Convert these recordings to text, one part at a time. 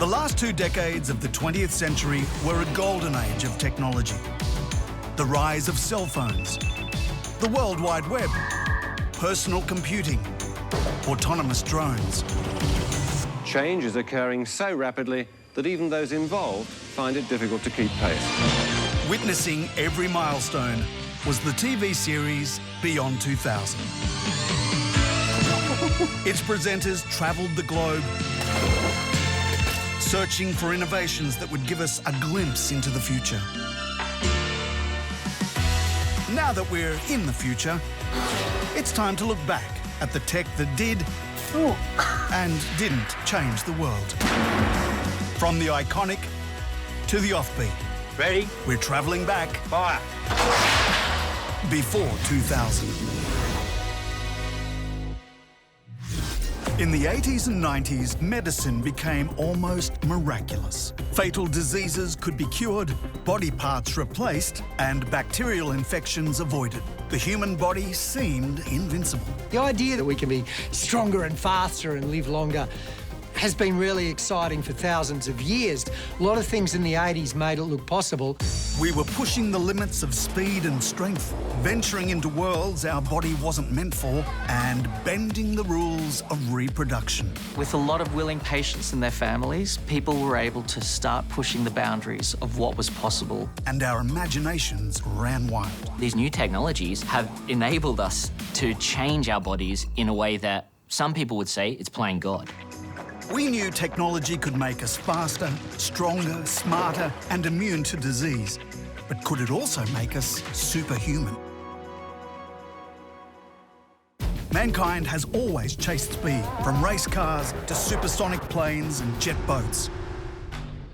The last 2 decades of the 20th century were a golden age of technology. The rise of cell phones, the World Wide Web, personal computing, autonomous drones. Change is occurring so rapidly that even those involved find it difficult to keep pace. Witnessing every milestone was the TV series Beyond 2000. Its presenters travelled the globe, searching for innovations that would give us a glimpse into the future. Now that we're in the future, it's time to look back at the tech that did and didn't change the world. From the iconic to the offbeat. Ready? We're travelling back. Fire. Before 2000. In the 80s and 90s, medicine became almost miraculous. Fatal diseases could be cured, body parts replaced, and bacterial infections avoided. The human body seemed invincible. The idea that we can be stronger and faster and live longer has been really exciting for thousands of years. A lot of things in the 80s made it look possible. We were pushing the limits of speed and strength, venturing into worlds our body wasn't meant for, and bending the rules of reproduction. With a lot of willing patients and their families, people were able to start pushing the boundaries of what was possible. And our imaginations ran wild. These new technologies have enabled us to change our bodies in a way that some people would say it's playing God. We knew technology could make us faster, stronger, smarter, and immune to disease. But could it also make us superhuman? Mankind has always chased speed, from race cars to supersonic planes and jet boats.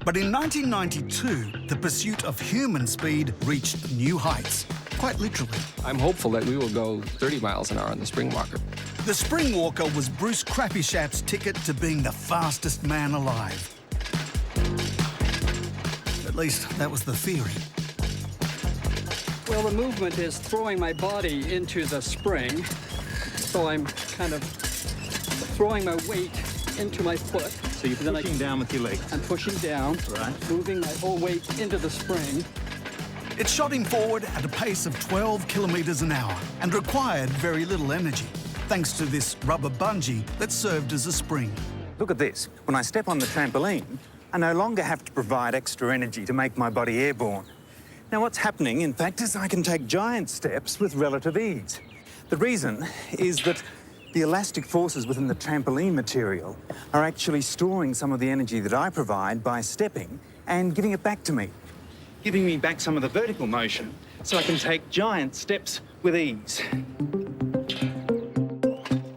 But in 1992, the pursuit of human speed reached new heights, quite literally. I'm hopeful that we will go 30 miles an hour on the Spring Walker. The Spring Walker was Bruce Crappyshat's ticket to being the fastest man alive. At least, that was the theory. Well, the movement is throwing my body into the spring, so I'm kind of throwing my weight into my foot. So you're pushing down with your legs. I'm pushing down, Right. moving my whole weight into the spring. It shot him forward at a pace of 12 kilometres an hour and required very little energy, thanks to this rubber bungee that served as a spring. Look at this. When I step on the trampoline, I no longer have to provide extra energy to make my body airborne. Now, what's happening, in fact, is I can take giant steps with relative ease. The reason is that the elastic forces within the trampoline material are actually storing some of the energy that I provide by stepping and giving it back to me, giving me back some of the vertical motion so I can take giant steps with ease.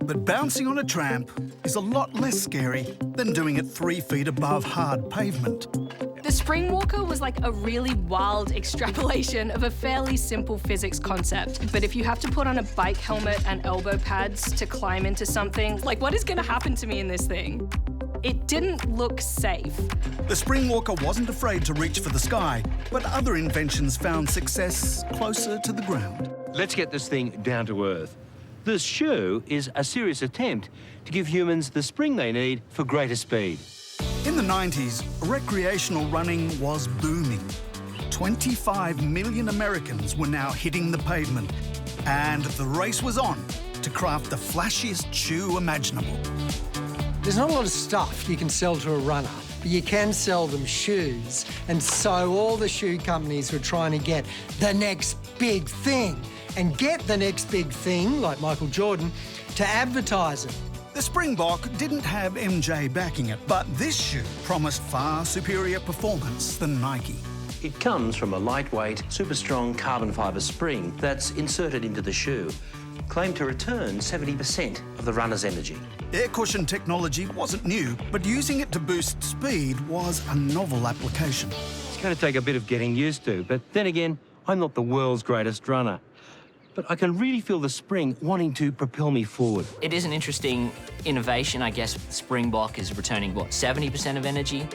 But bouncing on a tramp is a lot less scary than doing it 3 feet above hard pavement. The Spring Walker was like a really wild extrapolation of a fairly simple physics concept. But if you have to put on a bike helmet and elbow pads to climb into something, like what is going to happen to me in this thing? It didn't look safe. The Spring Walker wasn't afraid to reach for the sky, but other inventions found success closer to the ground. Let's get this thing down to earth. This shoe is a serious attempt to give humans the spring they need for greater speed. In the 90s, recreational running was booming. 25 million Americans were now hitting the pavement, and the race was on to craft the flashiest shoe imaginable. There's not a lot of stuff you can sell to a runner, but you can sell them shoes. And so all the shoe companies were trying to get the next big thing and get the next big thing, like Michael Jordan, to advertise it. The Springbok didn't have MJ backing it, but this shoe promised far superior performance than Nike. It comes from a lightweight, super strong carbon fibre spring that's inserted into the shoe, claimed to return 70% of the runner's energy. Air cushion technology wasn't new, but using it to boost speed was a novel application. It's going to take a bit of getting used to, but then again, I'm not the world's greatest runner. But I can really feel the spring wanting to propel me forward. It is an interesting innovation, I guess. Springbok is returning, what, 70% of energy?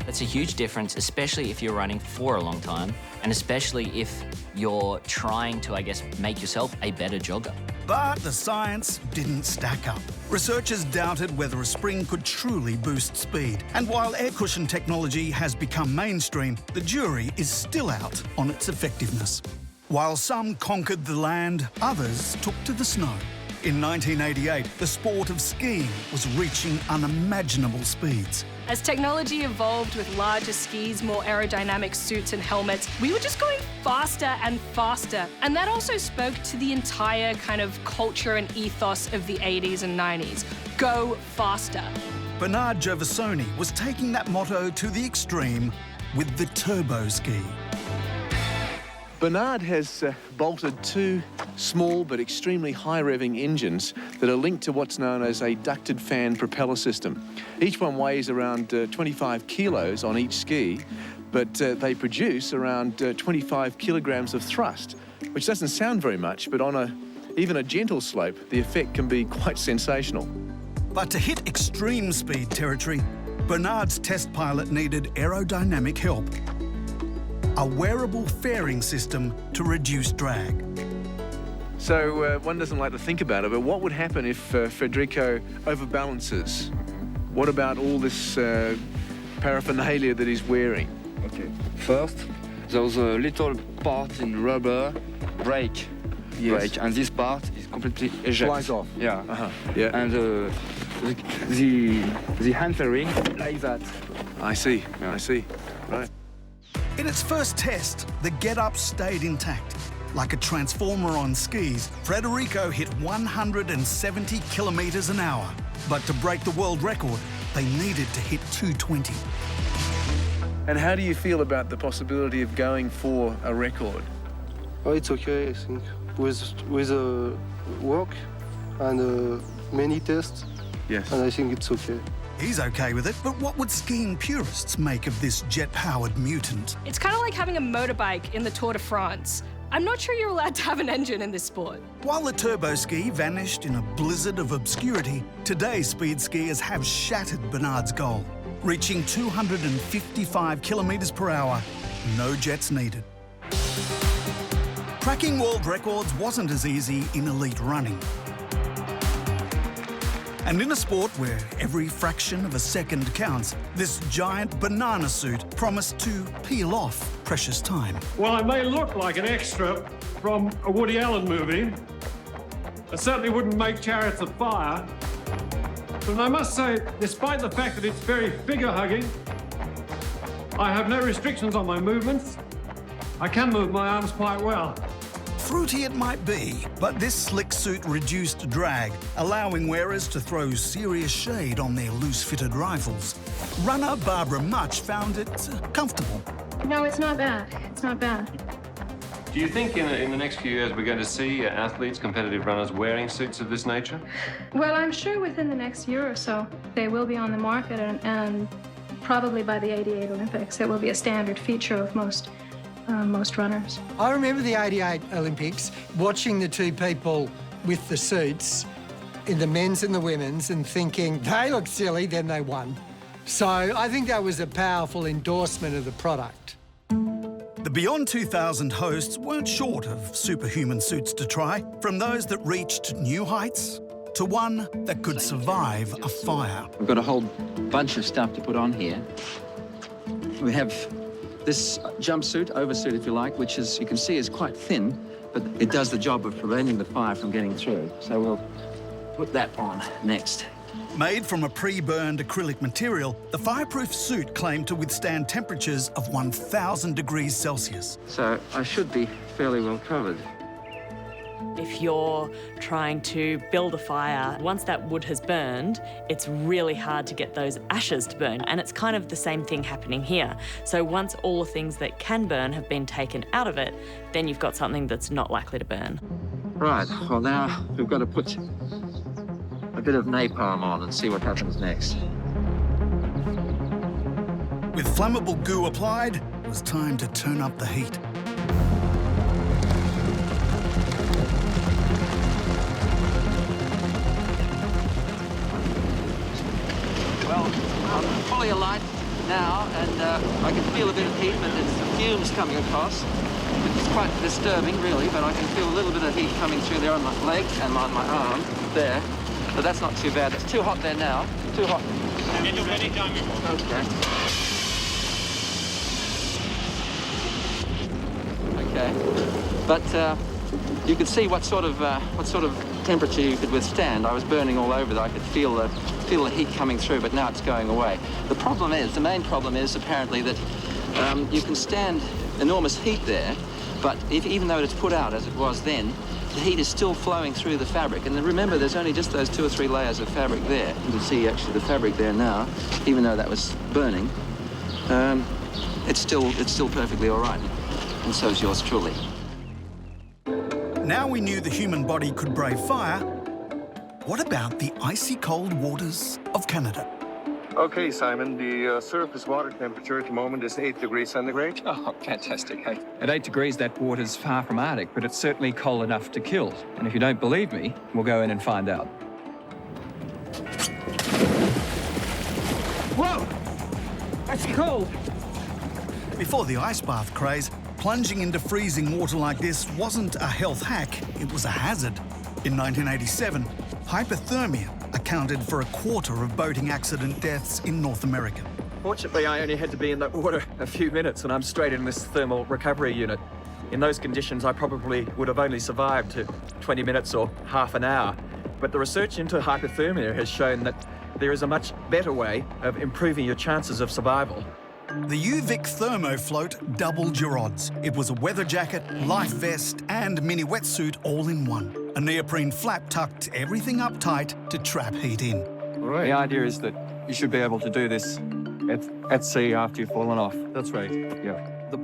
That's a huge difference, especially if you're running for a long time, and especially if you're trying to, I guess, make yourself a better jogger. But the science didn't stack up. Researchers doubted whether a spring could truly boost speed. And while air cushion technology has become mainstream, the jury is still out on its effectiveness. While some conquered the land, others took to the snow. In 1988, the sport of skiing was reaching unimaginable speeds. As technology evolved with larger skis, more aerodynamic suits and helmets, we were just going faster and faster. And that also spoke to the entire kind of culture and ethos of the 80s and 90s. Go faster. Bernard Gervasoni was taking that motto to the extreme with the turbo ski. Bernard has bolted two small but extremely high-revving engines that are linked to what's known as a ducted fan propeller system. Each one weighs around 25 kilos on each ski, but they produce around 25 kilograms of thrust, which doesn't sound very much, but on even a gentle slope, the effect can be quite sensational. But to hit extreme speed territory, Bernard's test pilot needed aerodynamic help. A wearable fairing system to reduce drag. So one doesn't like to think about it, but what would happen if Federico overbalances? What about all this paraphernalia that he's wearing? Okay. First, there's a little part in rubber brake. Yes. Brake, and this part is completely ejected. Flies off. Yeah. Yeah. And the hand fairing like that. I see. Yeah. I see. Right. In its first test, the get-up stayed intact. Like a transformer on skis, Federico hit 170 kilometres an hour. But to break the world record, they needed to hit 220. And how do you feel about the possibility of going for a record? Oh, it's okay, I think. With work and many tests, yes. And I think it's okay. He's okay with it, but what would skiing purists make of this jet-powered mutant? It's kind of like having a motorbike in the Tour de France. I'm not sure you're allowed to have an engine in this sport. While the turbo ski vanished in a blizzard of obscurity, today speed skiers have shattered Bernard's goal, reaching 255 kilometres per hour, no jets needed. Cracking world records wasn't as easy in elite running. And in a sport where every fraction of a second counts, this giant banana suit promised to peel off precious time. Well, I may look like an extra from a Woody Allen movie. I certainly wouldn't make Chariots of Fire. But I must say, despite the fact that it's very figure-hugging, I have no restrictions on my movements. I can move my arms quite well. Fruity it might be, but this slick suit reduced drag, allowing wearers to throw serious shade on their loose-fitted rifles. Runner Barbara Much found it comfortable. No, it's not bad. It's not bad. Do you think in the next few years we're going to see athletes, competitive runners, wearing suits of this nature? Well, I'm sure within the next year or so, they will be on the market, and probably by the '88 Olympics, it will be a standard feature of most runners. I remember the '88 Olympics, watching the two people with the suits, in the men's and the women's, and thinking, they look silly, then they won. So I think that was a powerful endorsement of the product. The Beyond 2000 hosts weren't short of superhuman suits to try, from those that reached new heights to one that could survive a fire. We've got a whole bunch of stuff to put on here. We have this jumpsuit, oversuit if you like, which is, you can see, is quite thin, but it does the job of preventing the fire from getting through. So we'll put that on next. Made from a pre-burned acrylic material, the Fireproof suit claimed to withstand temperatures of 1,000 degrees Celsius. So I should be fairly well covered. If you're trying to build a fire, once that wood has burned, it's really hard to get those ashes to burn. And it's kind of the same thing happening here. So once all the things that can burn have been taken out of it, then you've got something that's not likely to burn. Right, well now we've got to put a bit of napalm on and see what happens next. With flammable goo applied, it was time to turn up the heat. Well, I'm fully alight now, and I can feel a bit of heat, but it's the fumes coming across. It's quite disturbing, really, but I can feel a little bit of heat coming through there on my leg and on my arm, there. But that's not too bad. It's too hot there now. Too hot. Okay. Okay. But you could see what sort of temperature you could withstand. I was burning all over that. I could feel the heat coming through, but now it's going away. The main problem is apparently that you can stand enormous heat there, but even though it's put out as it was then, the heat is still flowing through the fabric. And remember, there's only just those 2 or 3 layers of fabric there. You can see actually the fabric there now, even though that was burning. It's still perfectly all right, and so is yours truly. Now we knew the human body could brave fire, what about the icy cold waters of Canada? Okay, Simon, the surface water temperature at the moment is 8 degrees centigrade. Oh, fantastic. Hey, at 8 degrees, that water's far from Arctic, but it's certainly cold enough to kill. And if you don't believe me, we'll go in and find out. Whoa! That's cold! Before the ice bath craze, plunging into freezing water like this wasn't a health hack, it was a hazard. In 1987, hypothermia accounted for 1/4 of boating accident deaths in North America. Fortunately, I only had to be in that water a few minutes and I'm straight in this thermal recovery unit. In those conditions, I probably would have only survived to 20 minutes or half an hour. But the research into hypothermia has shown that there is a much better way of improving your chances of survival. The UVic Thermofloat doubled your odds. It was a weather jacket, life vest, and mini wetsuit all in one. A neoprene flap tucked everything up tight to trap heat in. Right. The idea is that you should be able to do this at sea after you've fallen off. That's right. Yeah.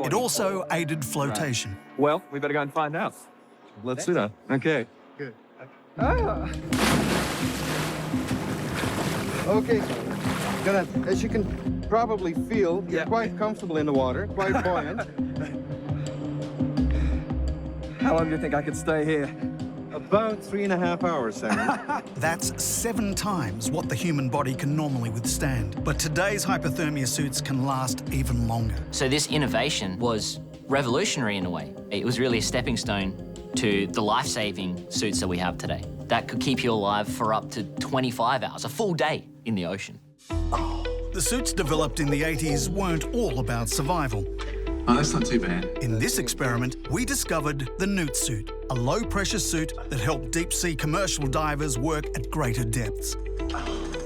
It also aided flotation. Right. Well, we better go and find out. Let's do that. Okay. Good. Ah. Okay, as you can probably feel, you're quite comfortable in the water, quite buoyant. How long do you think I could stay here? About 3.5 hours, Simon. That's 7 times what the human body can normally withstand. But today's hypothermia suits can last even longer. So this innovation was revolutionary in a way. It was really a stepping stone to the life-saving suits that we have today. That could keep you alive for up to 25 hours, a full day in the ocean. The suits developed in the 80s weren't all about survival. Oh, that's not too bad. In this experiment, we discovered the Newt suit, a low-pressure suit that helped deep-sea commercial divers work at greater depths.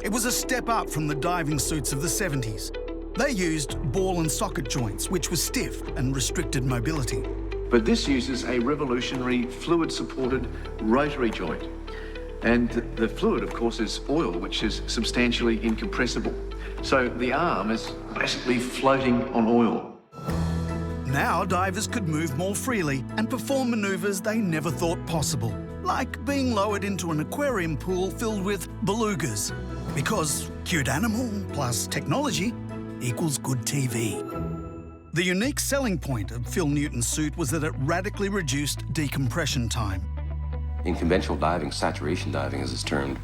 It was a step up from the diving suits of the 70s. They used ball and socket joints, which were stiff and restricted mobility. But this uses a revolutionary fluid-supported rotary joint. And the fluid, of course, is oil, which is substantially incompressible. So the arm is basically floating on oil. Now divers could move more freely and perform maneuvers they never thought possible, like being lowered into an aquarium pool filled with belugas. Because cute animal plus technology equals good TV. The unique selling point of Phil Newton's suit was that it radically reduced decompression time. In conventional diving, saturation diving as it's termed,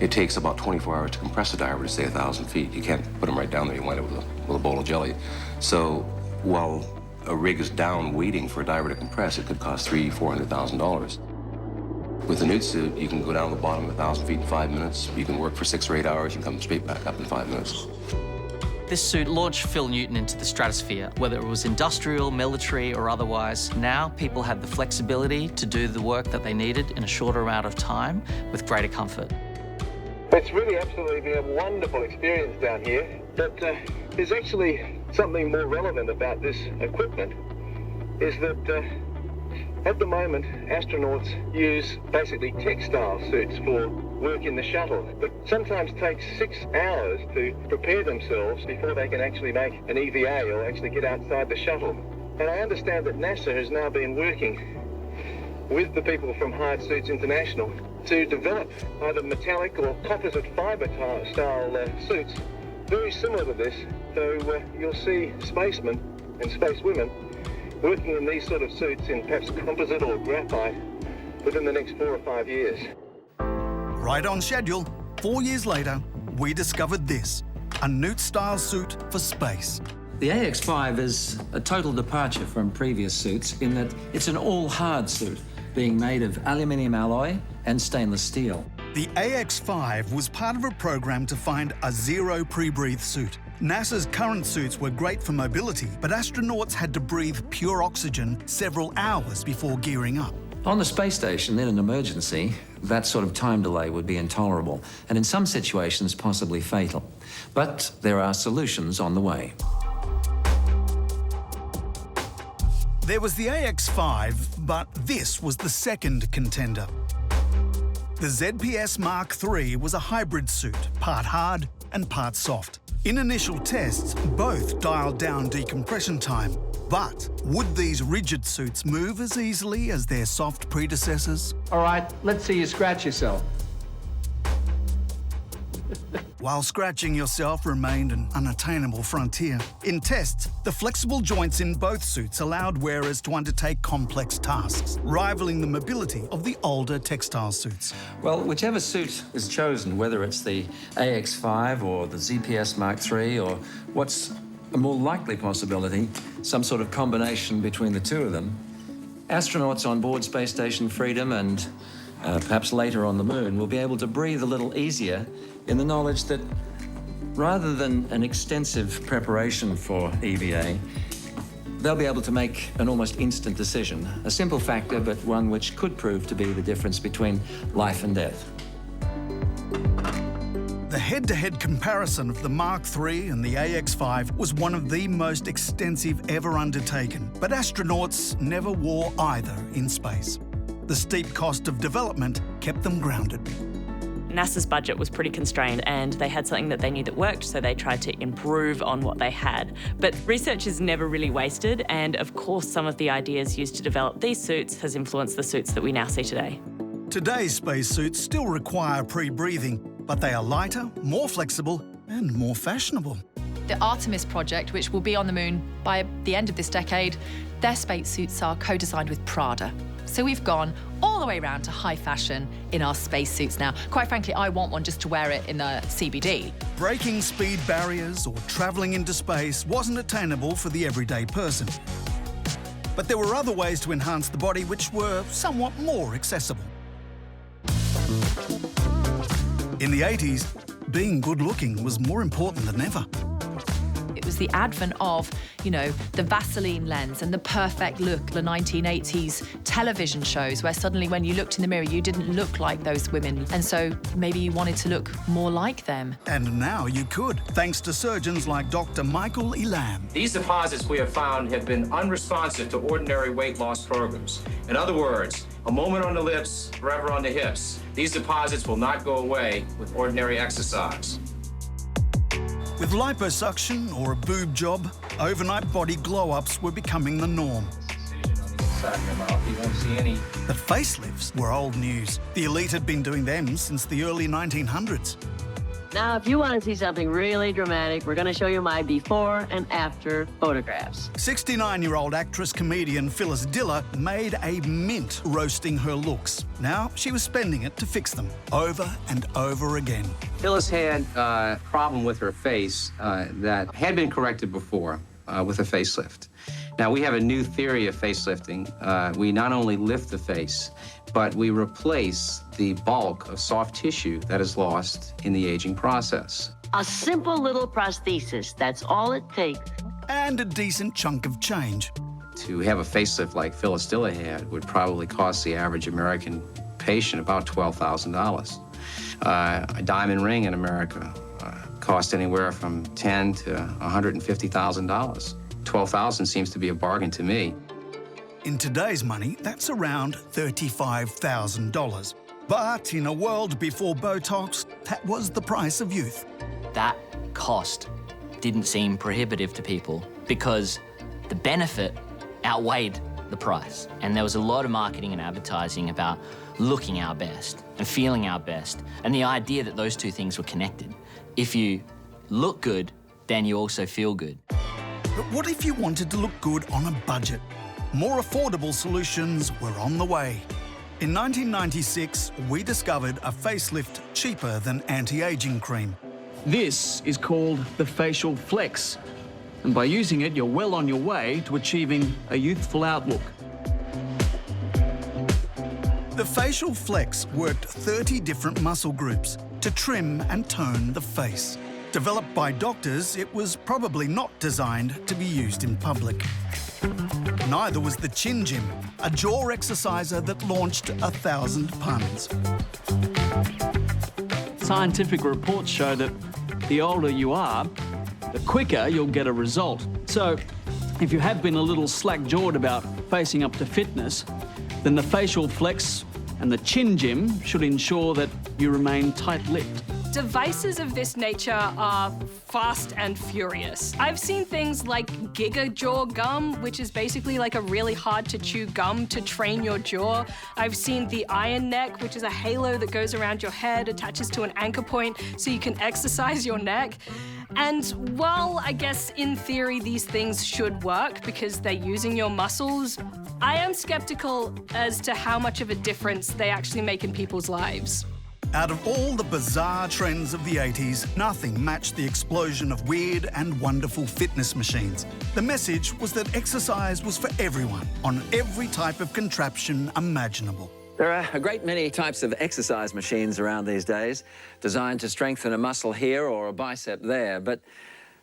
it takes about 24 hours to compress a diver to say 1,000 feet. You can't put them right down there, you wind up with a bowl of jelly. So while a rig is down waiting for a diver to compress, it could cost $300,000-400,000. With a Newt suit, you can go down to the bottom of 1,000 feet in 5 minutes. You can work for 6 or 8 hours, you can come straight back up in 5 minutes. This suit launched Phil Newton into the stratosphere, whether it was industrial, military, or otherwise. Now people have the flexibility to do the work that they needed in a shorter amount of time with greater comfort. It's really absolutely been a wonderful experience down here, but there's actually something more relevant about this equipment, is that at the moment, astronauts use basically textile suits for work in the shuttle, but sometimes takes 6 hours to prepare themselves before they can actually make an EVA or actually get outside the shuttle. And I understand that NASA has now been working with the people from Hard Suits International to develop either metallic or composite fibre style suits very similar to this. So you'll see spacemen and spacewomen working in these sort of suits in perhaps composite or graphite within the next 4 or 5 years. Right on schedule, 4 years later, we discovered this, a Newt-style suit for space. The AX5 is a total departure from previous suits in that it's an all-hard suit, being made of aluminium alloy and stainless steel. The AX5 was part of a program to find a zero pre-breathe suit. NASA's current suits were great for mobility, but astronauts had to breathe pure oxygen several hours before gearing up. On the space station, in an emergency, that sort of time delay would be intolerable, and in some situations, possibly fatal. But there are solutions on the way. There was the AX5, but this was the second contender. The ZPS Mark III was a hybrid suit, part hard and part soft. In initial tests, both dialed down decompression time. But would these rigid suits move as easily as their soft predecessors? All right, let's see you scratch yourself. While scratching yourself remained an unattainable frontier. In tests, the flexible joints in both suits allowed wearers to undertake complex tasks, rivaling the mobility of the older textile suits. Well, whichever suit is chosen, whether it's the AX5 or the ZPS Mark III, or what's a more likely possibility, some sort of combination between the two of them, astronauts on board Space Station Freedom and perhaps later on the Moon will be able to breathe a little easier in the knowledge that rather than an extensive preparation for EVA, they'll be able to make an almost instant decision. A simple factor, but one which could prove to be the difference between life and death. The head-to-head comparison of the Mark III and the AX5 was one of the most extensive ever undertaken, but astronauts never wore either in space. The steep cost of development kept them grounded. NASA's budget was pretty constrained and they had something that they knew that worked, so they tried to improve on what they had. But research is never really wasted, and of course some of the ideas used to develop these suits has influenced the suits that we now see today. Today's spacesuits still require pre-breathing, but they are lighter, more flexible, and more fashionable. The Artemis project, which will be on the Moon by the end of this decade, their spacesuits are co-designed with Prada. So we've gone all the way around to high fashion in our spacesuits now. Quite frankly, I want one just to wear it in the CBD. Breaking speed barriers or travelling into space wasn't attainable for the everyday person. But there were other ways to enhance the body which were somewhat more accessible. In the 80s, being good-looking was more important than ever. It was the advent of, the Vaseline lens and the perfect look, the 1980s television shows where suddenly when you looked in the mirror, you didn't look like those women. And so maybe you wanted to look more like them. And now you could, thanks to surgeons like Dr. Michael Elam. These deposits we have found have been unresponsive to ordinary weight loss programs. In other words, a moment on the lips, forever on the hips. These deposits will not go away with ordinary exercise. With liposuction or a boob job, overnight body glow-ups were becoming the norm. But facelifts were old news. The elite had been doing them since the early 1900s. Now, if you want to see something really dramatic, we're going to show you my before and after photographs. 69-year-old actress-comedian Phyllis Diller made a mint roasting her looks. Now she was spending it to fix them, over and over again. Phyllis had a problem with her face that had been corrected before with a facelift. Now, we have a new theory of facelifting. We not only lift the face, but we replace the bulk of soft tissue that is lost in the aging process. A simple little prosthesis, that's all it takes. And a decent chunk of change. To have a facelift like Phyllis Diller had would probably cost the average American patient about $12,000. A diamond ring in America cost anywhere from $10,000 to $150,000. $12,000 seems to be a bargain to me. In today's money, that's around $35,000. But in a world before Botox, that was the price of youth. That cost didn't seem prohibitive to people because the benefit outweighed the price. And there was a lot of marketing and advertising about looking our best and feeling our best, and the idea that those two things were connected. If you look good, then you also feel good. But what if you wanted to look good on a budget? More affordable solutions were on the way. In 1996, we discovered a facelift cheaper than anti-aging cream. This is called the Facial Flex. And by using it, you're well on your way to achieving a youthful outlook. The facial flex worked 30 different muscle groups to trim and tone the face. Developed by doctors, it was probably not designed to be used in public. Neither was the Chin Gym, a jaw exerciser that launched 1,000 puns. Scientific reports show that the older you are, the quicker you'll get a result. So, if you have been a little slack-jawed about facing up to fitness, then the facial flex and the Chin Gym should ensure that you remain tight-lipped. Devices of this nature are fast and furious. I've seen things like Giga Jaw gum, which is basically like a really hard to chew gum to train your jaw. I've seen the Iron Neck, which is a halo that goes around your head, attaches to an anchor point so you can exercise your neck. And while I guess in theory these things should work because they're using your muscles, I am skeptical as to how much of a difference they actually make in people's lives. Out of all the bizarre trends of the 80s, nothing matched the explosion of weird and wonderful fitness machines. The message was that exercise was for everyone, on every type of contraption imaginable. There are a great many types of exercise machines around these days, designed to strengthen a muscle here or a bicep there, but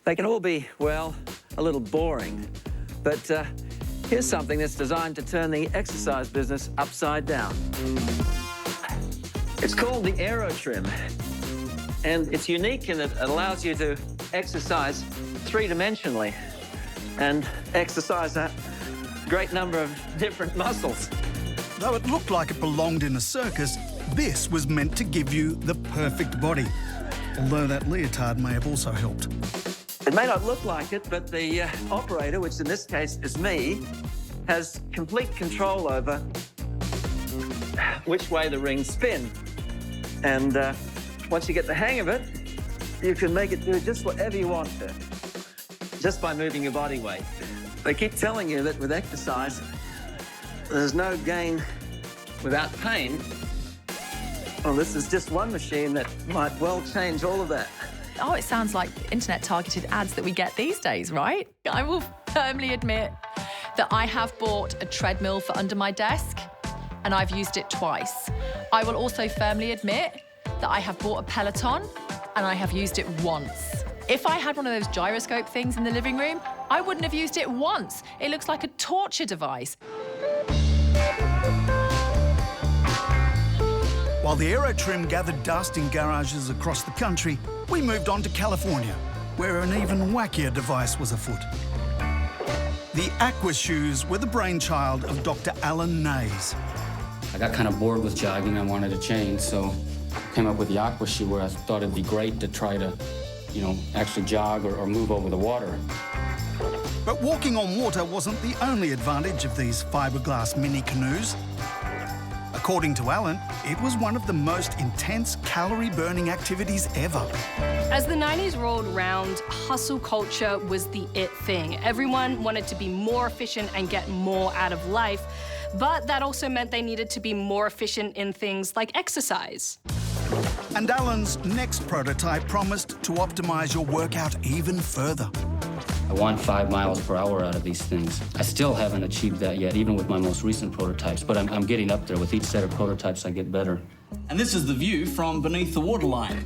they can all be, well, a little boring. But here's something that's designed to turn the exercise business upside down. It's called the Retrotech, and it's unique in that it allows you to exercise three-dimensionally and exercise a great number of different muscles. Though it looked like it belonged in a circus, this was meant to give you the perfect body. Although that leotard may have also helped. It may not look like it, but the operator, which in this case is me, has complete control over which way the rings spin. And once you get the hang of it, you can make it do just whatever you want to, just by moving your body weight. They keep telling you that with exercise, there's no gain without pain. Well, this is just one machine that might well change all of that. Oh, it sounds like internet-targeted ads that we get these days, right? I will firmly admit that I have bought a treadmill for under my desk, and I've used it twice. I will also firmly admit that I have bought a Peloton, and I have used it once. If I had one of those gyroscope things in the living room, I wouldn't have used it once. It looks like a torture device. While the Aerotrim gathered dust in garages across the country, we moved on to California, where an even wackier device was afoot. The Aqua shoes were the brainchild of Dr. Alan Nays. I got kind of bored with jogging. I wanted to change, so I came up with the Aqua shoe, where I thought it'd be great to try to, actually jog or move over the water. But walking on water wasn't the only advantage of these fiberglass mini canoes. According to Alan, it was one of the most intense calorie-burning activities ever. As the 90s rolled around, hustle culture was the it thing. Everyone wanted to be more efficient and get more out of life, but that also meant they needed to be more efficient in things like exercise. And Alan's next prototype promised to optimize your workout even further. I want 5 miles per hour out of these things. I still haven't achieved that yet, even with my most recent prototypes, but I'm getting up there. With each set of prototypes, I get better. And this is the view from beneath the waterline.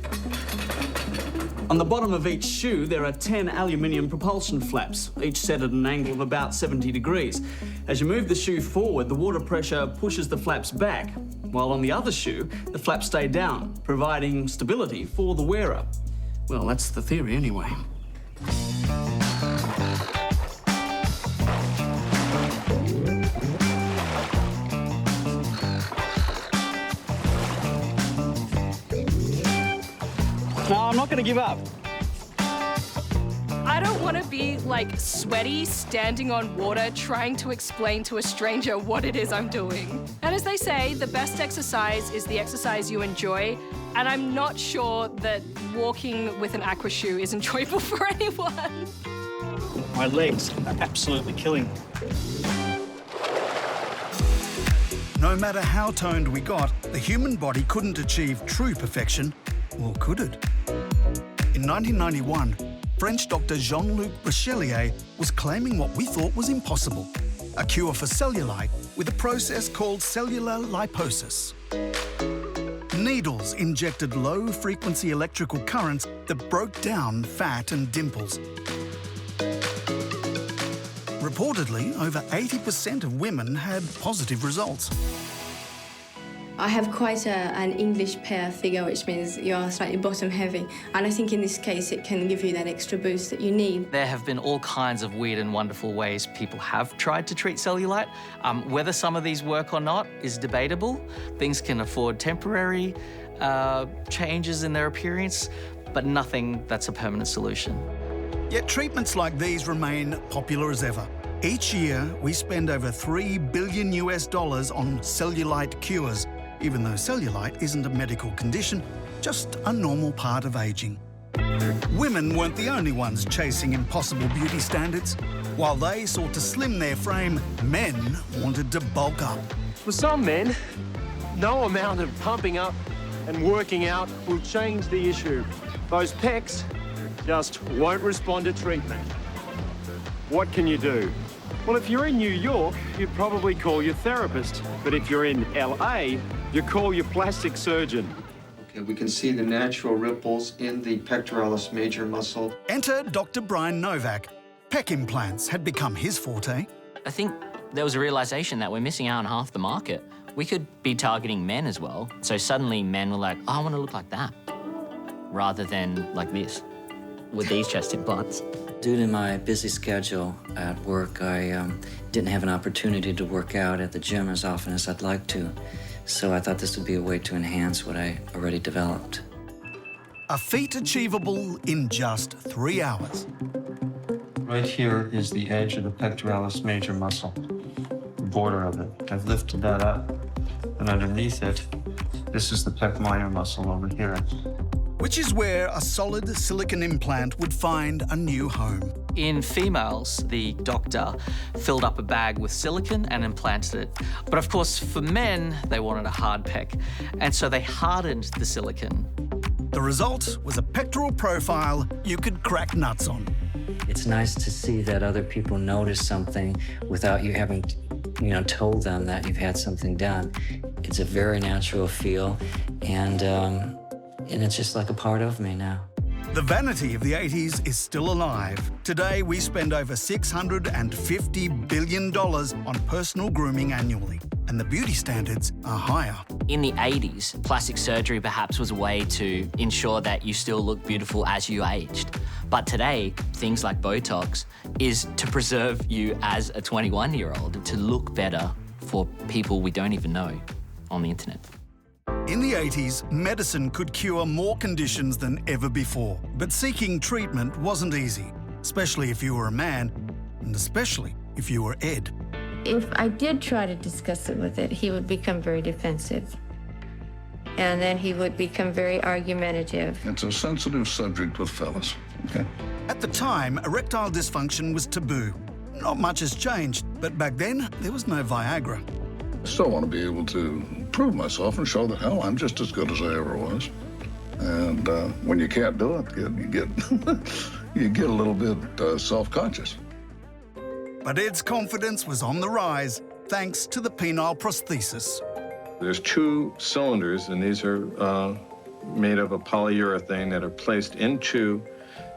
On the bottom of each shoe, there are 10 aluminium propulsion flaps, each set at an angle of about 70 degrees. As you move the shoe forward, the water pressure pushes the flaps back, while on the other shoe, the flaps stay down, providing stability for the wearer. Well, that's the theory anyway. No, I'm not going to give up. I don't want to be, like, sweaty, standing on water, trying to explain to a stranger what it is I'm doing. And as they say, the best exercise is the exercise you enjoy, and I'm not sure that walking with an Aqua shoe is enjoyable for anyone. My legs are absolutely killing. No matter how toned we got, the human body couldn't achieve true perfection, or could it? In 1991, French Dr. Jean-Luc Brechelier was claiming what we thought was impossible: a cure for cellulite with a process called cellular liposis. Needles injected low-frequency electrical currents that broke down fat and dimples. Reportedly, over 80% of women had positive results. I have quite an English pear figure, which means you are slightly bottom heavy. And I think in this case, it can give you that extra boost that you need. There have been all kinds of weird and wonderful ways people have tried to treat cellulite. Whether some of these work or not is debatable. Things can afford temporary changes in their appearance, but nothing that's a permanent solution. Yet treatments like these remain popular as ever. Each year, we spend over $3 billion on cellulite cures, even though cellulite isn't a medical condition, just a normal part of aging. Women weren't the only ones chasing impossible beauty standards. While they sought to slim their frame, men wanted to bulk up. For some men, no amount of pumping up and working out will change the issue. Those pecs just won't respond to treatment. What can you do? Well, if you're in New York, you'd probably call your therapist. But if you're in LA, you call your plastic surgeon. Okay, we can see the natural ripples in the pectoralis major muscle. Enter Dr. Brian Novak. Pec implants had become his forte. I think there was a realization that we're missing out on half the market. We could be targeting men as well. So suddenly men were like, oh, I want to look like that, rather than like this, with these chest implants. Due to my busy schedule at work, I didn't have an opportunity to work out at the gym as often as I'd like to. So I thought this would be a way to enhance what I already developed. A feat achievable in just 3 hours. Right here is the edge of the pectoralis major muscle, the border of it. I've lifted that up, and underneath it, this is the pec minor muscle over here. Which is where a solid silicon implant would find a new home. In females, the doctor filled up a bag with silicon and implanted it. But of course, for men, they wanted a hard pec, and so they hardened the silicon. The result was a pectoral profile you could crack nuts on. It's nice to see that other people notice something without you having, told them that you've had something done. It's a very natural feel, and it's just like a part of me now. The vanity of the 80s is still alive. Today, we spend over $650 billion on personal grooming annually, and the beauty standards are higher. In the 80s, plastic surgery perhaps was a way to ensure that you still look beautiful as you aged. But today, things like Botox is to preserve you as a 21-year-old, to look better for people we don't even know on the internet. In the 80s, medicine could cure more conditions than ever before. But seeking treatment wasn't easy, especially if you were a man, and especially if you were Ed. If I did try to discuss it with it, he would become very defensive. And then he would become very argumentative. It's a sensitive subject with fellas, okay? At the time, erectile dysfunction was taboo. Not much has changed, but back then, there was no Viagra. I still want to be able to prove myself and show that, hell, I'm just as good as I ever was. And when you can't do it, you get a little bit self-conscious. But Ed's confidence was on the rise, thanks to the penile prosthesis. There's 2 cylinders, and these are made of a polyurethane that are placed into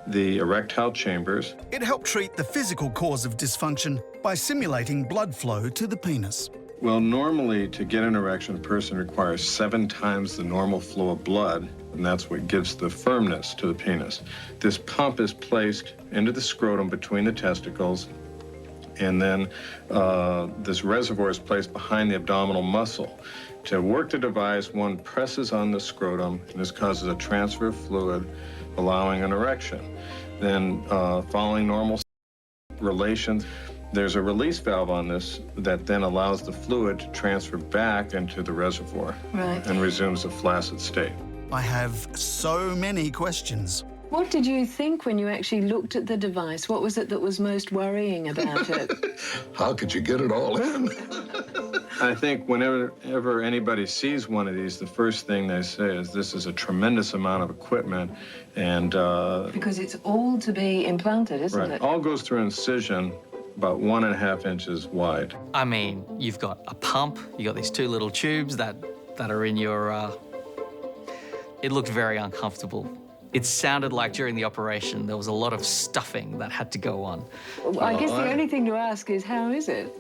the erectile chambers. It helped treat the physical cause of dysfunction by simulating blood flow to the penis. Well, normally, to get an erection, a person requires 7 times the normal flow of blood, and that's what gives the firmness to the penis. This pump is placed into the scrotum between the testicles, and then this reservoir is placed behind the abdominal muscle. To work the device, one presses on the scrotum, and this causes a transfer of fluid, allowing an erection. Then, following normal relations, there's a release valve on this that then allows the fluid to transfer back into the reservoir and resumes a flaccid state. I have so many questions. What did you think when you actually looked at the device? What was it that was most worrying about it? How could you get it all in? I think whenever anybody sees one of these, the first thing they say is this is a tremendous amount of equipment, and Because it's all to be implanted, isn't right, it? all goes through incision about 1.5 inches wide. I mean, you've got a pump, you got these 2 little tubes that are in your... It looked very uncomfortable. It sounded like during the operation there was a lot of stuffing that had to go on. Well, I guess the only thing to ask is, how is it?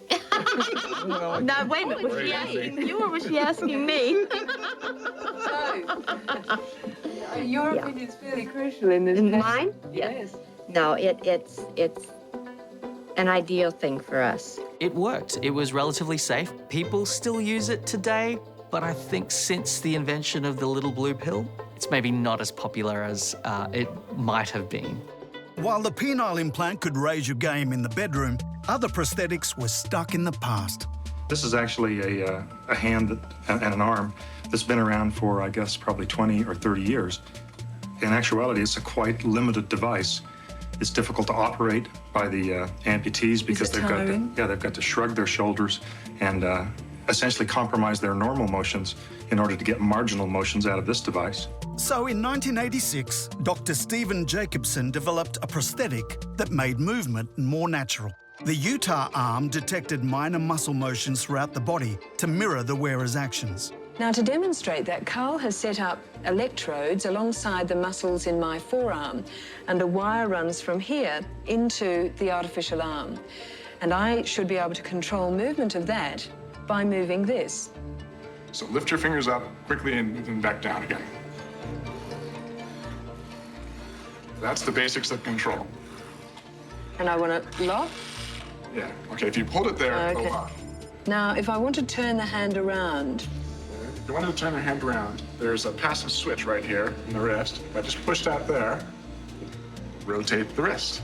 No, wait a minute, was she asking you or was she asking me? Your opinion's fairly crucial in this. Mine? Yes. No, it's an ideal thing for us. It worked. It was relatively safe. People still use it today, but I think since the invention of the little blue pill, it's maybe not as popular as it might have been. While the penile implant could raise your game in the bedroom, other prosthetics were stuck in the past. This is actually a hand and an arm that's been around for, I guess, probably 20 or 30 years. In actuality, it's a quite limited device. It's difficult to operate by the amputees because they've got to shrug their shoulders and essentially compromise their normal motions in order to get marginal motions out of this device. So in 1986, Dr. Stephen Jacobson developed a prosthetic that made movement more natural. The Utah arm detected minor muscle motions throughout the body to mirror the wearer's actions. Now, to demonstrate that, Carl has set up electrodes alongside the muscles in my forearm, and a wire runs from here into the artificial arm. And I should be able to control movement of that by moving this. So lift your fingers up quickly and then back down again. That's the basics of control. And I want to lock? Yeah. Okay, if you hold it there, it'll lock. Now, if I want to turn the hand around. If you want to turn the hand around, there's a passive switch right here in the wrist. If I just push that there, rotate the wrist.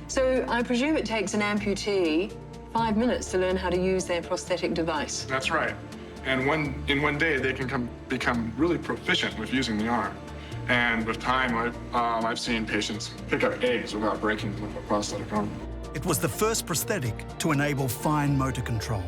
So I presume it takes an amputee 5 minutes to learn how to use their prosthetic device. That's right. And in one day, they can become really proficient with using the arm. And with time, I've seen patients pick up A's without breaking the prosthetic arm. It was the first prosthetic to enable fine motor control.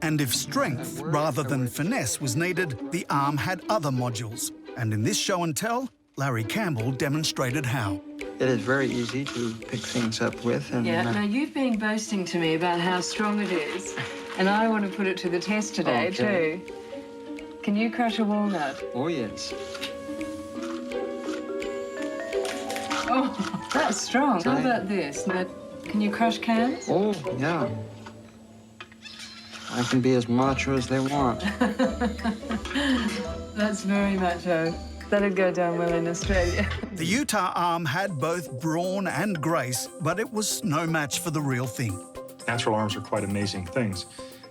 And if strength rather than finesse was needed, the arm had other modules. And in this show and tell, Larry Campbell demonstrated how. It is very easy to pick things up with. And, Yeah, now you've been boasting to me about how strong it is, and I want to put it to the test today, too. Can you crush a walnut? Oh, yes. Oh, that's strong. How about this? Now, can you crush cans? Oh, yeah. I can be as macho as they want. That's very macho. That'd go down well in Australia. The Utah arm had both brawn and grace, but it was no match for the real thing. Natural arms are quite amazing things.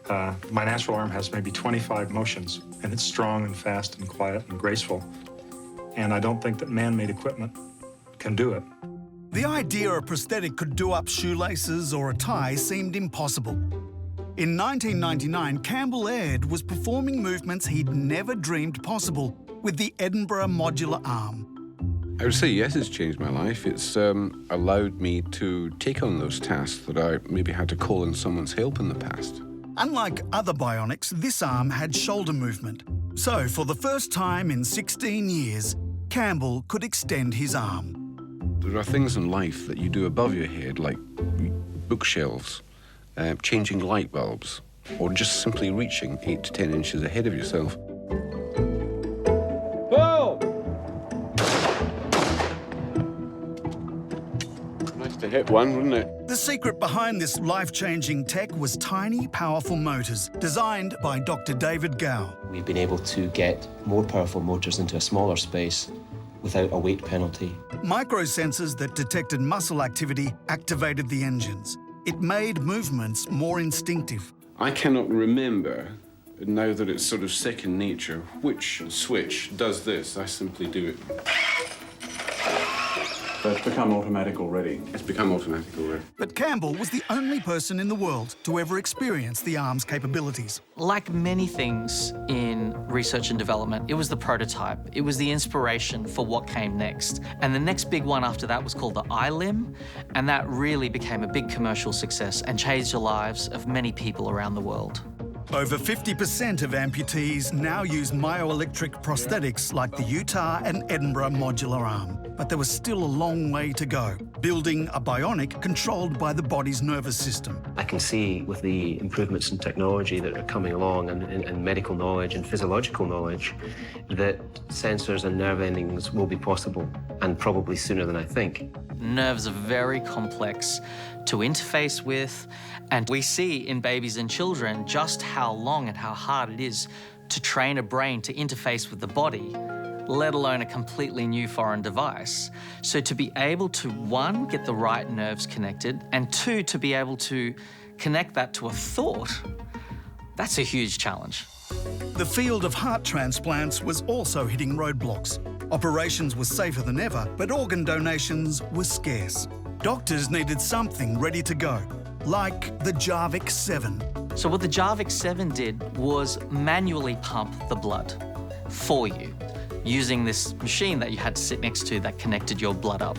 My natural arm has maybe 25 motions, and it's strong and fast and quiet and graceful. And I don't think that man-made equipment can do it. The idea a prosthetic could do up shoelaces or a tie seemed impossible. In 1999, Campbell Aird was performing movements he'd never dreamed possible with the Edinburgh modular arm. I would say yes, it's changed my life. It's allowed me to take on those tasks that I maybe had to call in someone's help in the past. Unlike other bionics, this arm had shoulder movement. So for the first time in 16 years, Campbell could extend his arm. There are things in life that you do above your head, like bookshelves, changing light bulbs, or just simply reaching 8 to 10 inches ahead of yourself. Whoa! Nice to hit one, wouldn't it? The secret behind this life-changing tech was tiny, powerful motors designed by Dr. David Gow. We've been able to get more powerful motors into a smaller space without a weight penalty. Microsensors that detected muscle activity activated the engines. It made movements more instinctive. I cannot remember, now that it's sort of second nature, which switch does this. I simply do it. So it's become automatic already. It's become automatic already. But Campbell was the only person in the world to ever experience the arm's capabilities. Like many things in research and development. It was the prototype. It was the inspiration for what came next. And the next big one after that was called the iLimb, and that really became a big commercial success and changed the lives of many people around the world. Over 50% of amputees now use myoelectric prosthetics like the Utah and Edinburgh modular arm. But there was still a long way to go, building a bionic controlled by the body's nervous system. I can see with the improvements in technology that are coming along and medical knowledge and physiological knowledge that sensors and nerve endings will be possible, and probably sooner than I think. Nerves are very complex to interface with, and we see in babies and children just how long and how hard it is to train a brain to interface with the body, let alone a completely new foreign device. So to be able to, one, get the right nerves connected, and two, to be able to connect that to a thought, that's a huge challenge. The field of heart transplants was also hitting roadblocks. Operations were safer than ever, but organ donations were scarce. Doctors needed something ready to go, like the Jarvik 7. So what the Jarvik 7 did was manually pump the blood for you, using this machine that you had to sit next to that connected your blood up.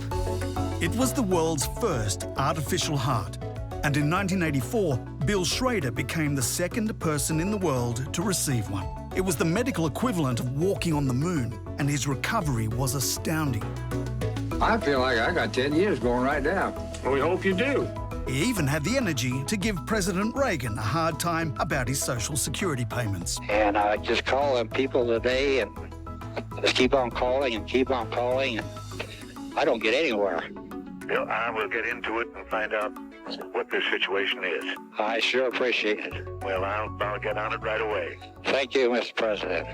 It was the world's first artificial heart, and in 1984, Bill Schrader became the second person in the world to receive one. It was the medical equivalent of walking on the moon, and his recovery was astounding. I feel like I got 10 years going right now. Well, we hope you do. He even had the energy to give President Reagan a hard time about his Social Security payments. And I just call them people today and just keep on calling and keep on calling, and I don't get anywhere. Well, I will get into it and find out what their situation is. I sure appreciate it. Well, I'll get on it right away. Thank you, Mr. President.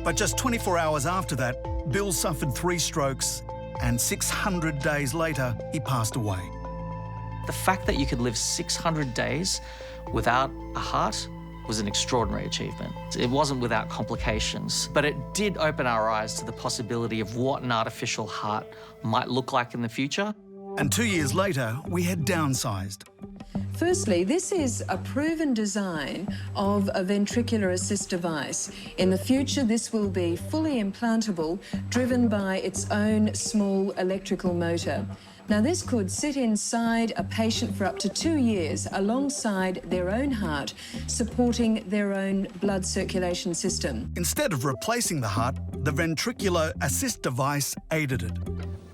But just 24 hours after that, Bill suffered 3 strokes, and 600 days later, he passed away. The fact that you could live 600 days without a heart was an extraordinary achievement. It wasn't without complications, but it did open our eyes to the possibility of what an artificial heart might look like in the future. And 2 years later, we had downsized. Firstly, this is a proven design of a ventricular assist device. In the future, this will be fully implantable, driven by its own small electrical motor. Now, this could sit inside a patient for up to 2 years alongside their own heart, supporting their own blood circulation system. Instead of replacing the heart, the ventricular assist device aided it.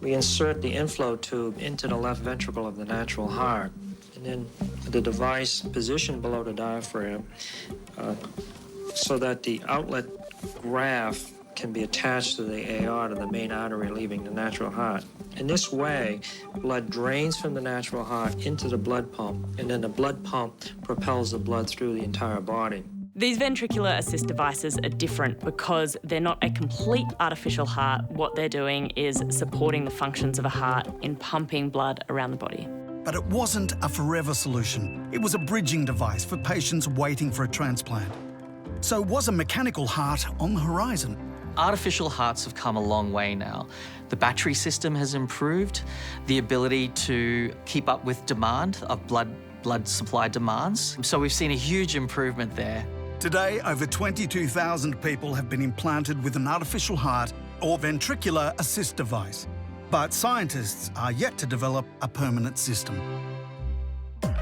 We insert the inflow tube into the left ventricle of the natural heart, and then the device positioned below the diaphragm so that the outlet graft can be attached to the aorta, the main artery leaving the natural heart. In this way, blood drains from the natural heart into the blood pump, and then the blood pump propels the blood through the entire body. These ventricular assist devices are different because they're not a complete artificial heart. What they're doing is supporting the functions of a heart in pumping blood around the body. But it wasn't a forever solution. It was a bridging device for patients waiting for a transplant. So was a mechanical heart on the horizon? Artificial hearts have come a long way now. The battery system has improved, the ability to keep up with demand of blood supply demands. So we've seen a huge improvement there. Today, over 22,000 people have been implanted with an artificial heart or ventricular assist device. But scientists are yet to develop a permanent system.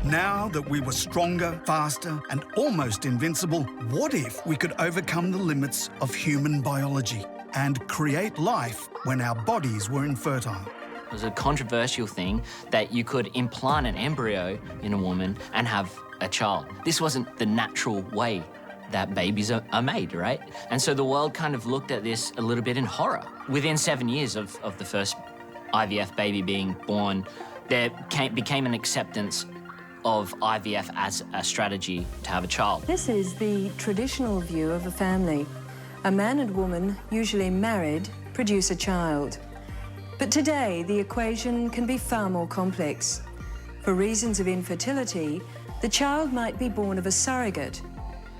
Now that we were stronger, faster, and almost invincible, what if we could overcome the limits of human biology and create life when our bodies were infertile? It was a controversial thing that you could implant an embryo in a woman and have a child. This wasn't the natural way that babies are made, right? And so the world kind of looked at this a little bit in horror. Within 7 years of the first IVF baby being born, there became an acceptance of IVF as a strategy to have a child. This is the traditional view of a family. A man and woman, usually married, produce a child. But today, the equation can be far more complex. For reasons of infertility, the child might be born of a surrogate,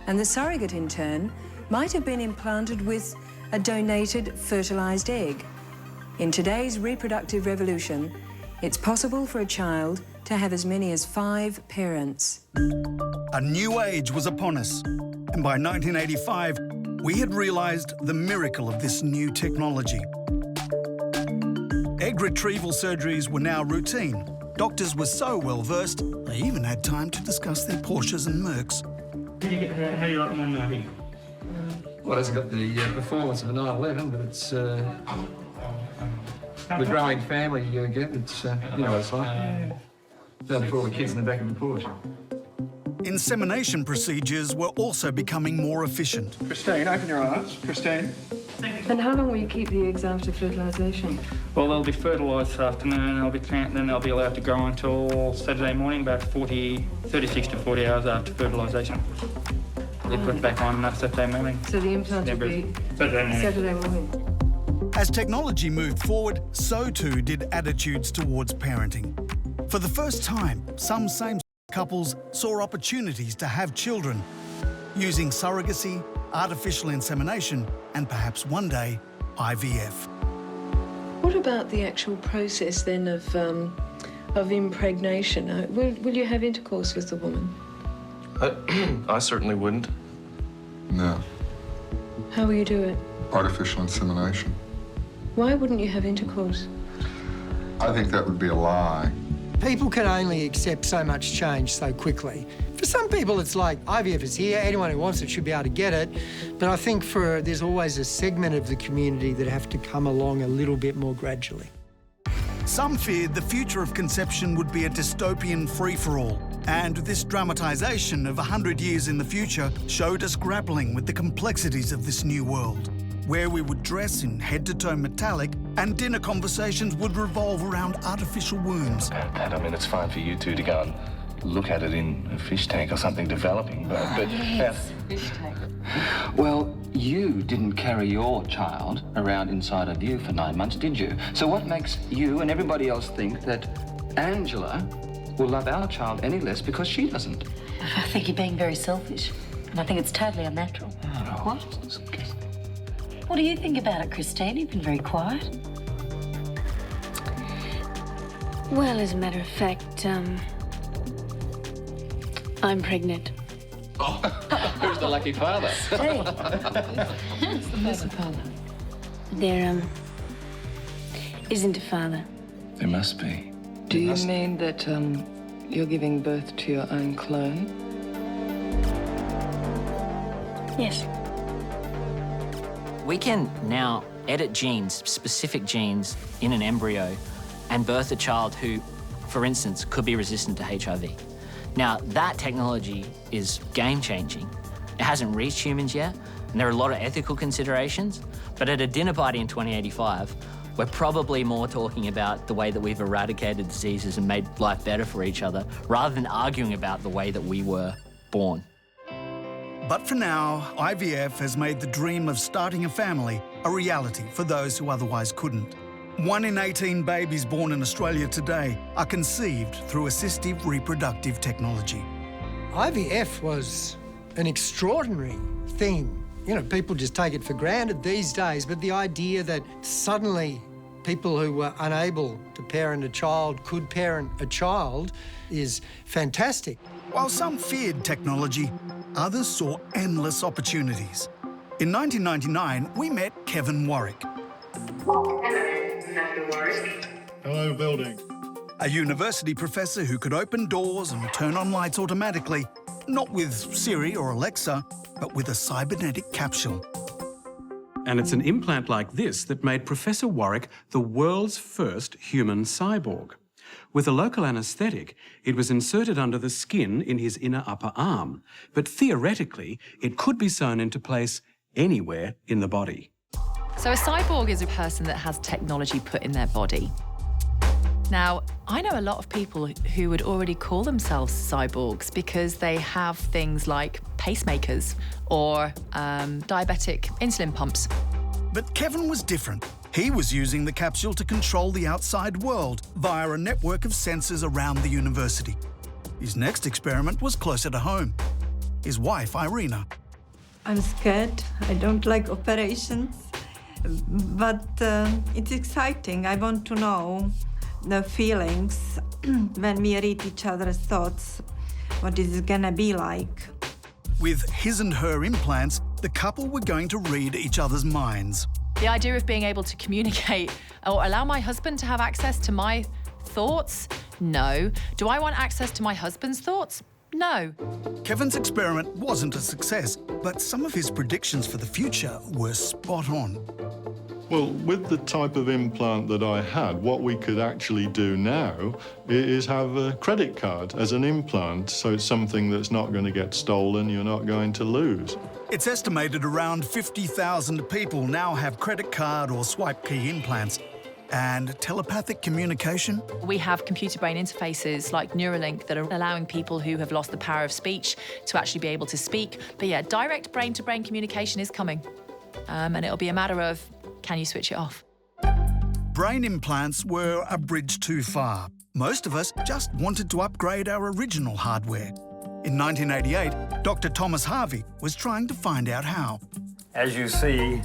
and the surrogate, in turn, might have been implanted with a donated fertilized egg. In today's reproductive revolution, it's possible for a child to have as many as 5 parents. A new age was upon us, and by 1985, we had realised the miracle of this new technology. Egg retrieval surgeries were now routine. Doctors were so well versed, they even had time to discuss their Porsches and Mercs. How do you like them on there? Well, it hasn't got the performance of a 911, but it's the growing family you're going to get. It's, you know what it's like. Down before the kids in the back of the Porsche. Insemination procedures were also becoming more efficient. Christine, open your eyes. Christine. And how long will you keep the eggs after fertilisation? Well, they'll be fertilised this afternoon, then they'll be allowed to grow until Saturday morning, about 36 to 40 hours after fertilisation. They're put back on Saturday morning. So the implant will be Saturday morning. As technology moved forward, so too did attitudes towards parenting. For the first time, some same couples saw opportunities to have children, using surrogacy, artificial insemination, and perhaps one day, IVF. What about the actual process then of impregnation? Will you have intercourse with the woman? I certainly wouldn't. No. How will you do it? Artificial insemination. Why wouldn't you have intercourse? I think that would be a lie. People can only accept so much change so quickly. For some people, it's like, IVF is here, anyone who wants it should be able to get it. But I think there's always a segment of the community that have to come along a little bit more gradually. Some feared the future of conception would be a dystopian free-for-all. And this dramatisation of 100 years in the future showed us grappling with the complexities of this new world, where we would dress in head-to-toe metallic and dinner conversations would revolve around artificial wombs. Pat, I mean, it's fine for you two to go and look at it in a fish tank or something developing, but Yes, fish tank. well, you didn't carry your child around inside of you for 9 months, did you? So what makes you and everybody else think that Angela will love our child any less because she doesn't? I think you're being very selfish, and I think it's totally unnatural. What? What do you think about it, Christine? You've been very quiet. Well, as a matter of fact, I'm pregnant. Oh, who's the lucky father? Hey. Who's the father? There, isn't a father. There must be. Do you mean that you're giving birth to your own clone? Yes. We can now edit genes, specific genes, in an embryo and birth a child who, for instance, could be resistant to HIV. Now, that technology is game-changing. It hasn't reached humans yet, and there are a lot of ethical considerations, but at a dinner party in 2085, we're probably more talking about the way that we've eradicated diseases and made life better for each other, rather than arguing about the way that we were born. But for now, IVF has made the dream of starting a family a reality for those who otherwise couldn't. 1 in 18 babies born in Australia today are conceived through assistive reproductive technology. IVF was an extraordinary thing. You know, people just take it for granted these days, but the idea that suddenly people who were unable to parent a child could parent a child is fantastic. While some feared technology, others saw endless opportunities. In 1999, we met Kevin Warwick. Hello, building. A university professor who could open doors and turn on lights automatically, not with Siri or Alexa, but with a cybernetic capsule. And it's an implant like this that made Professor Warwick the world's first human cyborg. With a local anaesthetic, it was inserted under the skin in his inner upper arm, but theoretically, it could be sewn into place anywhere in the body. So a cyborg is a person that has technology put in their body. Now, I know a lot of people who would already call themselves cyborgs because they have things like pacemakers or diabetic insulin pumps. But Kevin was different. He was using the capsule to control the outside world via a network of sensors around the university. His next experiment was closer to home. His wife, Irina. I'm scared. I don't like operations. But it's exciting. I want to know the feelings when we read each other's thoughts, what is it gonna be like. With his and her implants, the couple were going to read each other's minds. The idea of being able to communicate or allow my husband to have access to my thoughts? No. Do I want access to my husband's thoughts? No. Kevin's experiment wasn't a success, but some of his predictions for the future were spot on. Well, with the type of implant that I had, what we could actually do now is have a credit card as an implant, so it's something that's not going to get stolen, you're not going to lose. It's estimated around 50,000 people now have credit card or swipe key implants. And telepathic communication? We have computer-brain interfaces like Neuralink that are allowing people who have lost the power of speech to actually be able to speak. But yeah, direct brain-to-brain communication is coming. And it'll be a matter of, can you switch it off? Brain implants were a bridge too far. Most of us just wanted to upgrade our original hardware. In 1988, Dr. Thomas Harvey was trying to find out how. As you see,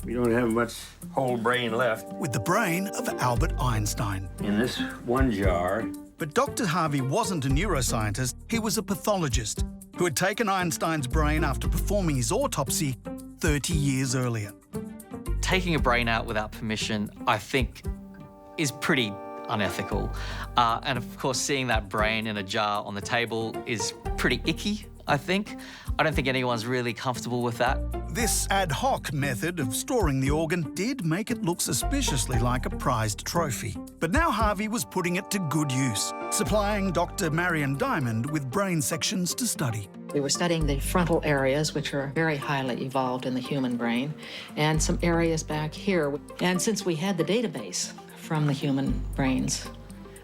we don't have much whole brain left. With the brain of Albert Einstein. In this one jar. But Dr. Harvey wasn't a neuroscientist, he was a pathologist who had taken Einstein's brain after performing his autopsy 30 years earlier. Taking a brain out without permission, I think, is pretty unethical. And of course, seeing that brain in a jar on the table is pretty icky, I think. I don't think anyone's really comfortable with that. This ad hoc method of storing the organ did make it look suspiciously like a prized trophy. But now Harvey was putting it to good use, supplying Dr. Marion Diamond with brain sections to study. We were studying the frontal areas, which are very highly evolved in the human brain, and some areas back here. And since we had the database from the human brains,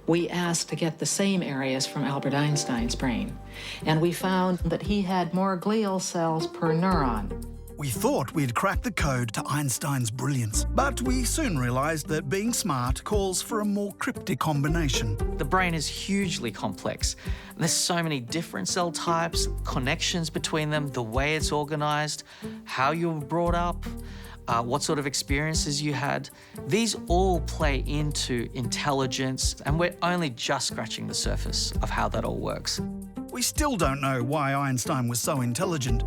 we asked to get the same areas from Albert Einstein's brain. And we found that he had more glial cells per neuron. We thought we'd cracked the code to Einstein's brilliance, but we soon realised that being smart calls for a more cryptic combination. The brain is hugely complex. There's so many different cell types, connections between them, the way it's organised, how you were brought up, what sort of experiences you had. These all play into intelligence, and we're only just scratching the surface of how that all works. We still don't know why Einstein was so intelligent,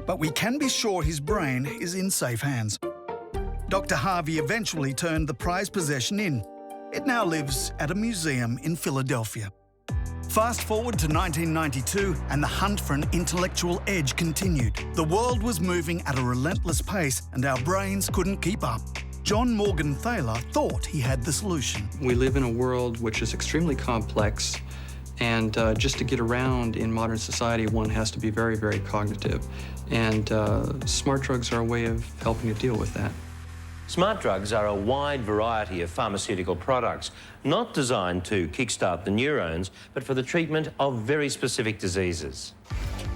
but we can be sure his brain is in safe hands. Dr. Harvey eventually turned the prized possession in. It now lives at a museum in Philadelphia. Fast forward to 1992, and the hunt for an intellectual edge continued. The world was moving at a relentless pace, and our brains couldn't keep up. John Morgan Thaler thought he had the solution. We live in a world which is extremely complex, and just to get around in modern society, one has to be very, very cognitive. And smart drugs are a way of helping to deal with that. Smart drugs are a wide variety of pharmaceutical products, not designed to kickstart the neurons, but for the treatment of very specific diseases.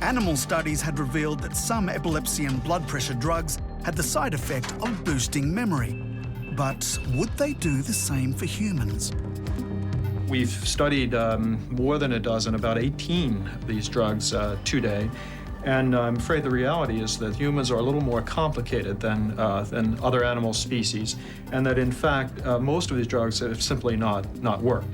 Animal studies had revealed that some epilepsy and blood pressure drugs had the side effect of boosting memory. But would they do the same for humans? We've studied more than a dozen, about 18 of these drugs today. And I'm afraid the reality is that humans are a little more complicated than other animal species, and that in fact, most of these drugs have simply not worked.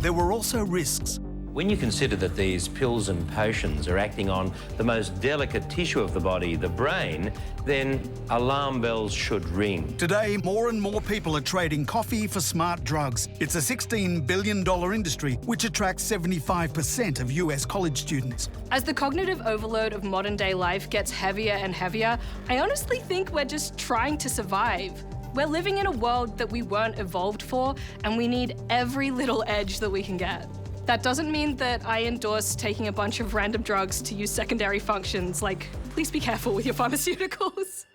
There were also risks. When you consider that these pills and potions are acting on the most delicate tissue of the body, the brain, then alarm bells should ring. Today, more and more people are trading coffee for smart drugs. It's a $16 billion industry, which attracts 75% of US college students. As the cognitive overload of modern-day life gets heavier and heavier, I honestly think we're just trying to survive. We're living in a world that we weren't evolved for, and we need every little edge that we can get. That doesn't mean that I endorse taking a bunch of random drugs to use secondary functions, like, please be careful with your pharmaceuticals.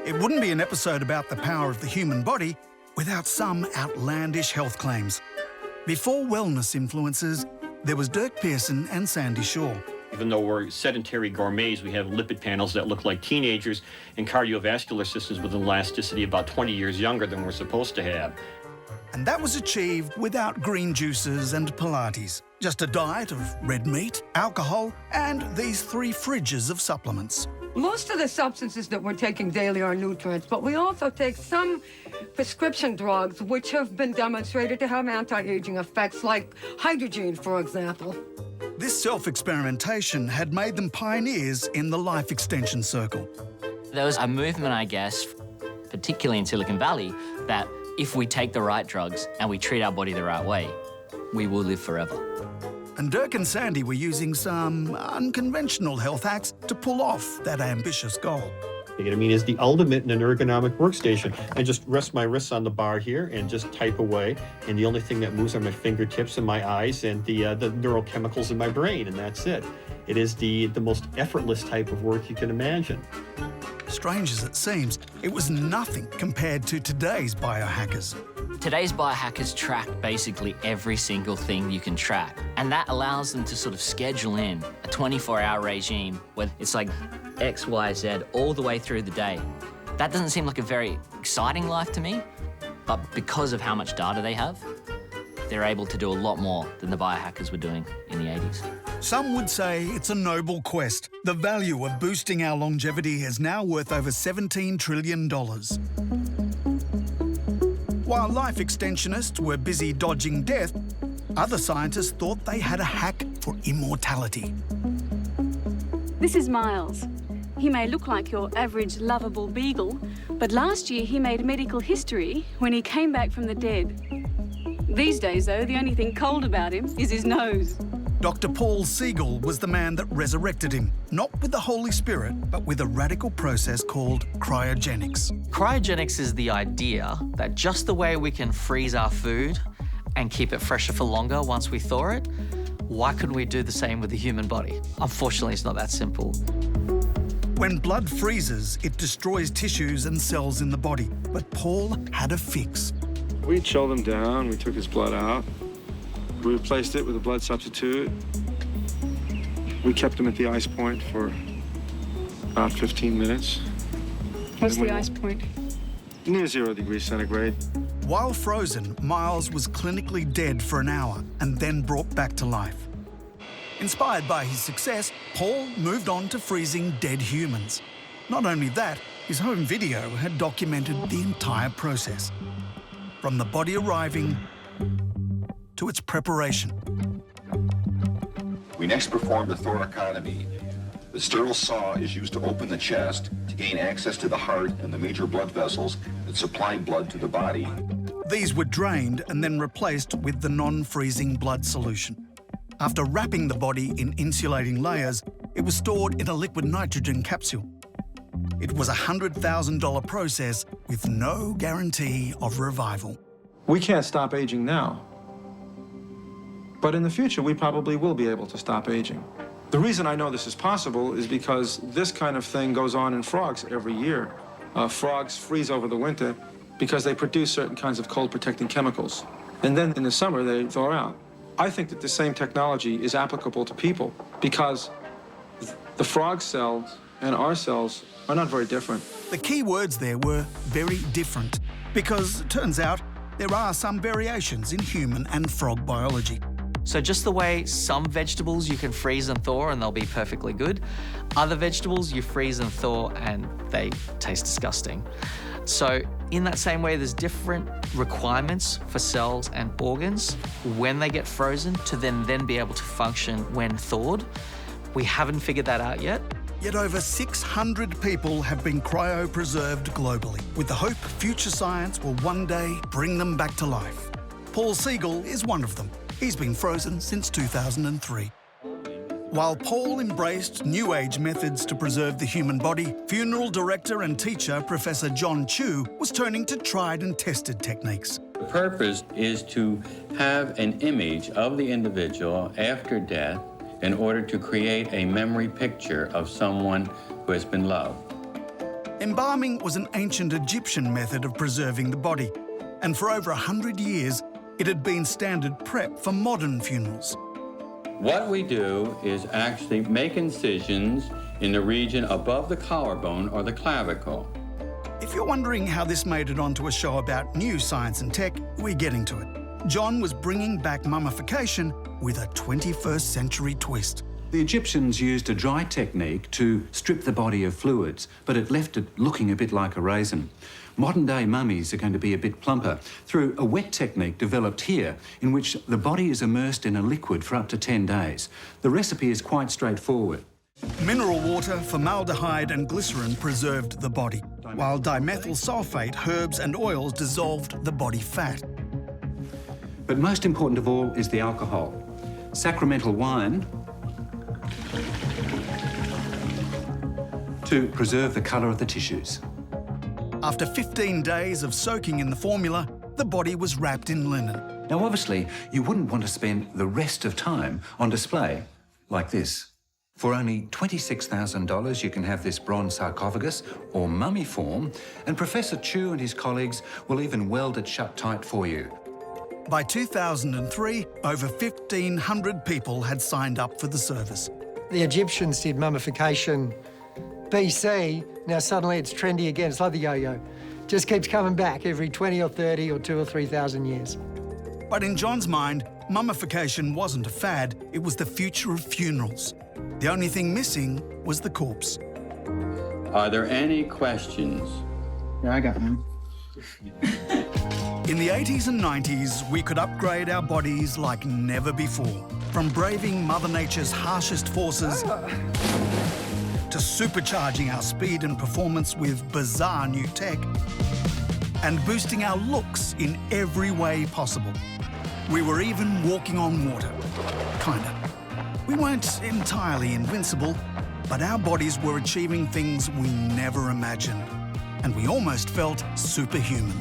It wouldn't be an episode about the power of the human body without some outlandish health claims. Before wellness influencers, there was Dirk Pearson and Sandy Shaw. Even though we're sedentary gourmets, we have lipid panels that look like teenagers and cardiovascular systems with an elasticity about 20 years younger than we're supposed to have. And that was achieved without green juices and Pilates. Just a diet of red meat, alcohol, and these 3 fridges of supplements. Most of the substances that we're taking daily are nutrients, but we also take some prescription drugs which have been demonstrated to have anti-aging effects, like hydrogen, for example. This self-experimentation had made them pioneers in the life extension circle. There was a movement, I guess, particularly in Silicon Valley, that if we take the right drugs and we treat our body the right way, we will live forever. And Dirk and Sandy were using some unconventional health hacks to pull off that ambitious goal. Ketamine is the ultimate in an ergonomic workstation. I just rest my wrists on the bar here and just type away, and the only thing that moves are my fingertips and my eyes and the neurochemicals in my brain, and that's it. It is the most effortless type of work you can imagine. Strange as it seems, it was nothing compared to today's biohackers. Today's biohackers track basically every single thing you can track, and that allows them to sort of schedule in a 24-hour regime where it's like X, Y, Z all the way through the day. That doesn't seem like a very exciting life to me, but because of how much data they have, they're able to do a lot more than the biohackers were doing in the 80s. Some would say it's a noble quest. The value of boosting our longevity is now worth over $17 trillion. While life extensionists were busy dodging death, other scientists thought they had a hack for immortality. This is Miles. He may look like your average lovable beagle, but last year he made medical history when he came back from the dead. These days, though, the only thing cold about him is his nose. Dr. Paul Siegel was the man that resurrected him, not with the Holy Spirit, but with a radical process called cryogenics. Cryogenics is the idea that just the way we can freeze our food and keep it fresher for longer once we thaw it, why couldn't we do the same with the human body? Unfortunately, it's not that simple. When blood freezes, it destroys tissues and cells in the body, but Paul had a fix. We chilled him down, we took his blood out, we replaced it with a blood substitute. We kept him at the ice point for about 15 minutes. What's the ice point? Near 0 degrees centigrade. While frozen, Miles was clinically dead for an hour and then brought back to life. Inspired by his success, Paul moved on to freezing dead humans. Not only that, his home video had documented the entire process, from the body arriving to its preparation. We next performed a thoracotomy. The sterile saw is used to open the chest to gain access to the heart and the major blood vessels that supply blood to the body. These were drained and then replaced with the non-freezing blood solution. After wrapping the body in insulating layers, it was stored in a liquid nitrogen capsule. It was a $100,000 process with no guarantee of revival. We can't stop aging now, but in the future, we probably will be able to stop aging. The reason I know this is possible is because this kind of thing goes on in frogs every year. Frogs freeze over the winter because they produce certain kinds of cold-protecting chemicals. And then in the summer, they thaw out. I think that the same technology is applicable to people because the frog cells and our cells are not very different. The key words there were very different, because it turns out there are some variations in human and frog biology. So just the way some vegetables you can freeze and thaw and they'll be perfectly good, other vegetables you freeze and thaw and they taste disgusting. So in that same way, there's different requirements for cells and organs when they get frozen to then be able to function when thawed. We haven't figured that out yet. Yet over 600 people have been cryopreserved globally, with the hope future science will one day bring them back to life. Paul Siegel is one of them. He's been frozen since 2003. While Paul embraced New Age methods to preserve the human body, funeral director and teacher Professor John Chu was turning to tried and tested techniques. The purpose is to have an image of the individual after death in order to create a memory picture of someone who has been loved. Embalming was an ancient Egyptian method of preserving the body, and for over 100 years, it had been standard prep for modern funerals. What we do is actually make incisions in the region above the collarbone or the clavicle. If you're wondering how this made it onto a show about new science and tech, we're getting to it. John was bringing back mummification with a 21st century twist. The Egyptians used a dry technique to strip the body of fluids, but it left it looking a bit like a raisin. Modern-day mummies are going to be a bit plumper through a wet technique developed here in which the body is immersed in a liquid for up to 10 days. The recipe is quite straightforward. Mineral water, formaldehyde and glycerin preserved the body, while dimethyl sulfate, herbs and oils dissolved the body fat. But most important of all is the alcohol. Sacramental wine to preserve the colour of the tissues. After 15 days of soaking in the formula, the body was wrapped in linen. Now, obviously, you wouldn't want to spend the rest of time on display like this. For only $26,000, you can have this bronze sarcophagus or mummy form, and Professor Chu and his colleagues will even weld it shut tight for you. By 2003, over 1,500 people had signed up for the service. The Egyptians did mummification BC, now suddenly it's trendy again. It's like the yo-yo. Just keeps coming back every 20 or 30 or 2,000 or 3,000 years. But in John's mind, mummification wasn't a fad, it was the future of funerals. The only thing missing was the corpse. Are there any questions? Yeah, I got one. In the 80s and 90s, we could upgrade our bodies like never before. From braving Mother Nature's harshest forces to supercharging our speed and performance with bizarre new tech and boosting our looks in every way possible. We were even walking on water, kinda. We weren't entirely invincible, but our bodies were achieving things we never imagined, and we almost felt superhuman.